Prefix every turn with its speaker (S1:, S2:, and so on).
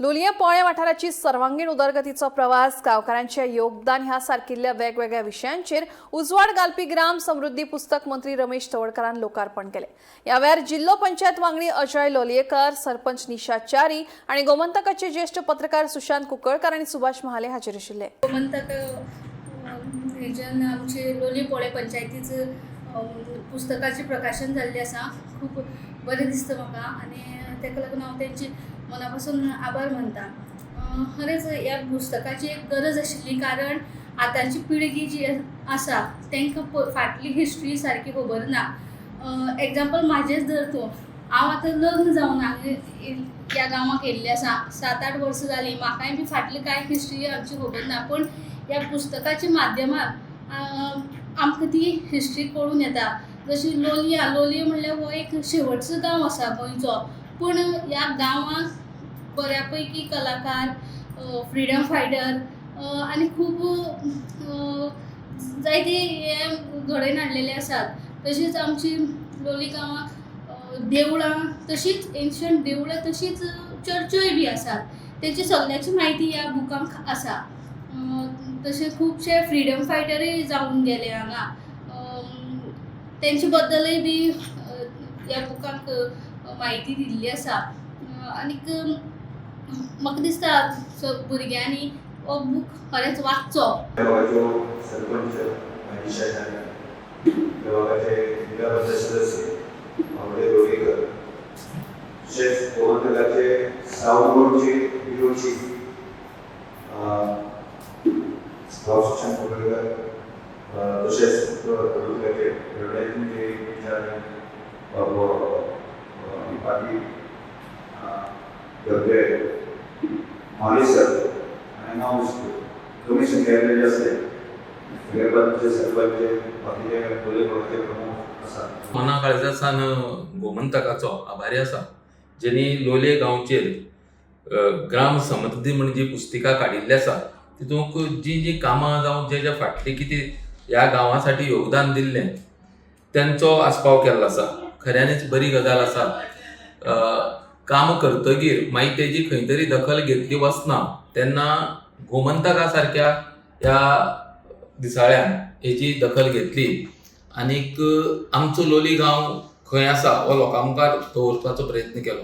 S1: लोलये पोळे वाठाराची सर्वांगीण उदरगतीचो प्रवास, गांवकारांचे योगदान ह्या सारकिल्ल्या वेगवेगळ्या विशयांचेर उजवाड घालपी ग्राम समृद्धी पुस्तक मंत्री रमेश तवडकरान लोकार्पण केले। ह्या वेळार जिल्लो पंचायत वांगडी अजय लोलयेकर, सरपंच निशा च्यारी आणि गोमंतकाचे ज्येष्ठ पत्रकार सुशांत कुंकळकर आणि सुभाष महाले हाजीर आशिल्ले।
S2: गोमंतक आमचे लोलये पोळे पंचायतीचं पुस्तकाचे प्रकाशन जाल्लें आसा। खूब बरें दिसता म्हाका आणि ताका लागून हांव तेंचे मनापासून आभार मानता। खरेंच ह्या पुस्तकाची एक गरज आशिल्ली, कारण आतांची पिळगी जी आसा तांकां फाटली हिस्ट्री सारकी खबर ना। एग्जाम्पल म्हाजेच धर तूं, हांव आतां लग्न जावन ह्या गांवांत येयल्लें आसा, 7-8 वर्सां जालीं। म्हाकाय बी फाटली कांय हिस्ट्री आमची खबर ना, पूण ह्या पुस्तकाच्या माध्यमांत आमकां ती हिस्ट्री कळून येता। जशी लोलये म्हणल्यार हो एक शेवटचो गांव आसा गोंयचो, पूण ह्या गांवांत बऱ्यापैकी कलाकार, फ्रिडम फायटर आनी खूब जायते हे घडोवन हाडलेले आसात। तशीच आमची लोलये गांवांत देवळां, तशीच एन्शंट देवळां, तशीच चर्च्योय बी आसात। तेची सगळ्याची म्हायती ह्या बुकांत आसा। तशें खुबशे फ्रिडम फायटरूय जावन गेले हांगा, तेंचे बद्दलय बी ह्या बुकांत म्हायती दिल्ली आसा। आनीक म्हाका दिसता भुरग्यांनी हो बूक खरेंच वाचचो।
S3: सरपंच निशा च्यारी, जिल्हा पंचायत सदस्य अमोल लोलयेकर, तशेंच गोमंतकाचे सावंतचे विरोची सुशांत कुंकळकर, तशेंच तालुक्याचे रडयाचे विचार पाटील गब्बे मालेसर आणि नाव कमी संख्येन असते सरपंच बाकीचे लोलयेचे प्रमुख आसा।
S4: मना काळजासान गोमंतकाचो आभारी आसा, जेणी लोलये गांवचेर ग्राम समृद्धी म्हणून जी पुस्तिका काडिल्ली आसा, तितूंक जी कामां जावं जे फाटली कितें ह्या गांवासाठी योगदान दिल्लें त्यांचो आस्पाव केल्लो आसा। खऱ्यांनीच बरी गजाल आसा। काम करतकीर मागीर तेजी खंय तरी दखल घेतली वचना तेन्ना गोमंतका सारक्या ह्या दिसाळ्यान हेची दखल घेतली। आनीक आमचो लोलये गांव खंय आसा हो लोकां मुखार दवरपाचो प्रयत्न केलो।